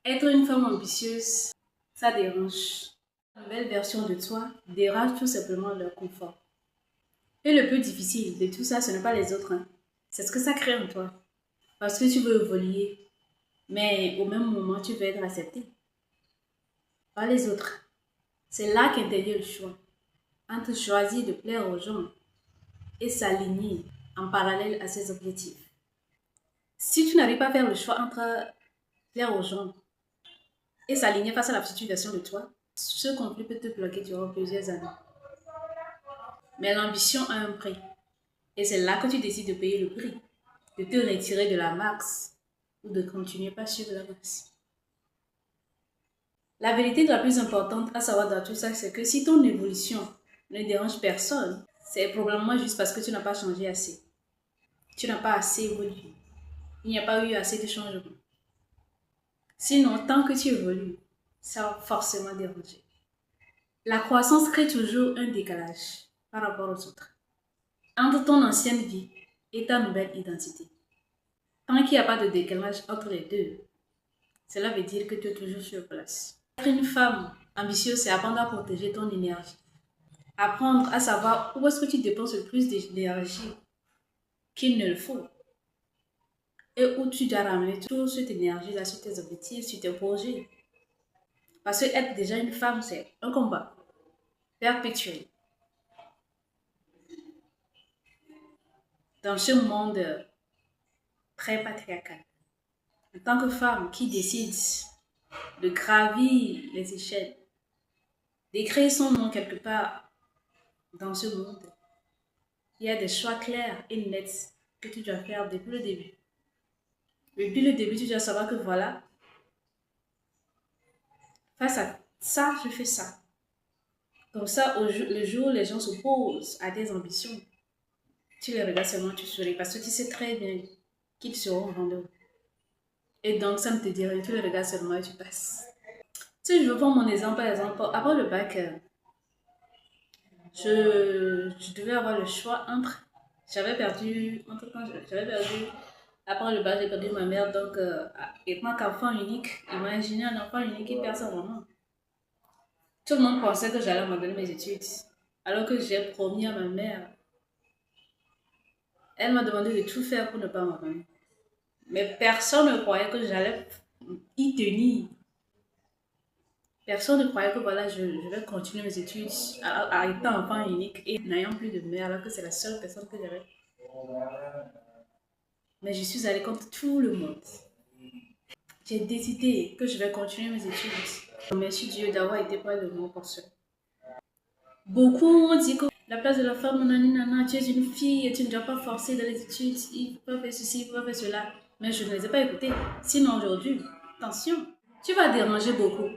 Être une femme ambitieuse, ça dérange. La nouvelle version de toi dérange tout simplement leur confort. Et le plus difficile de tout ça, ce n'est pas les autres, hein. C'est ce que ça crée en toi. Parce que tu veux évoluer, mais au même moment, tu veux être accepté par les autres. C'est là qu'intervient le choix entre choisir de plaire aux gens et s'aligner en parallèle à ses objectifs. Si tu n'arrives pas à faire le choix entre plaire aux gens et s'aligner face à la situation de toi, ce conflit peut te bloquer durant plusieurs années. Mais l'ambition a un prix. Et c'est là que tu décides de payer le prix, de te retirer de la masse ou de continuer pas sur la masse. La vérité la plus importante à savoir dans tout ça, c'est que si ton évolution ne dérange personne, c'est probablement juste parce que tu n'as pas changé assez. Tu n'as pas assez évolué. Il n'y a pas eu assez de changements. Sinon, tant que tu évolues, ça va forcément déranger. La croissance crée toujours un décalage par rapport aux autres, entre ton ancienne vie et ta nouvelle identité. Tant qu'il n'y a pas de décalage entre les deux, cela veut dire que tu es toujours sur place. Être une femme ambitieuse, c'est apprendre à protéger ton énergie. Apprendre à savoir où est-ce que tu dépenses le plus d'énergie qu'il ne le faut. Et où tu dois ramener toute cette énergie-là sur tes objectifs, sur tes projets. Parce que être déjà une femme, c'est un combat perpétuel. Dans ce monde très patriarcal. En tant que femme qui décide de gravir les échelles, d'écrire son nom quelque part dans ce monde, il y a des choix clairs et nets que tu dois faire depuis le début. Depuis le début, tu dois savoir que voilà, face à ça, je fais ça. Comme ça, le jour où les gens s'opposent à tes ambitions, tu les regardes seulement, tu souris parce que tu sais très bien qu'ils seront vendus. Et donc, ça ne te dit rien, tu les regardes seulement et tu passes. Si je veux prendre mon exemple, par exemple, après le bac, je devais avoir le choix entre. J'avais perdu, après le bac, j'ai perdu ma mère, donc, étant qu'enfant unique, imaginez un enfant unique qui perd sa maman. Tout le monde pensait que j'allais abandonner mes études, alors que j'ai promis à ma mère. Elle m'a demandé de tout faire pour ne pas m'abandonner. Mais personne ne croyait que j'allais y tenir. Personne ne croyait que voilà, je vais continuer mes études à étant enfant unique et n'ayant plus de mère, alors que c'est la seule personne que j'avais. Mais je suis allée contre tout le monde. J'ai décidé que je vais continuer mes études. Merci Dieu d'avoir été près de moi pour ça. Beaucoup ont dit que la place de la femme, nanani, nana, tu es une fille et tu ne dois pas forcer dans les études, il faut pas faire ceci, il faut pas faire cela. Mais je ne les ai pas écoutés. Sinon aujourd'hui, attention, tu vas déranger beaucoup.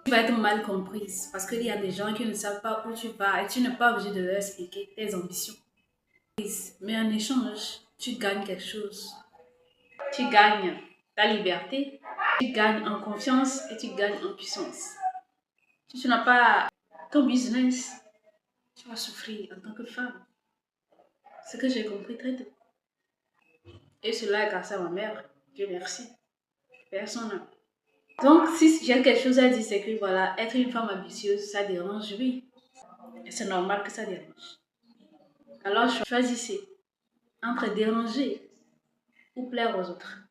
Tu vas être mal comprise parce qu'il y a des gens qui ne savent pas où tu vas et tu n'es pas obligé de leur expliquer tes ambitions. Mais en échange, tu gagnes quelque chose. Tu gagnes ta liberté, tu gagnes en confiance et tu gagnes en puissance. Si tu n'as pas ton business, tu vas souffrir en tant que femme. C'est ce que j'ai compris très tôt. Et cela est grâce à ma mère. Dieu merci. Personne. Donc, si j'ai quelque chose à dire, c'est que voilà, être une femme ambitieuse, ça dérange, oui. Et c'est normal que ça dérange. Alors, choisissez entre déranger ou plaire aux autres.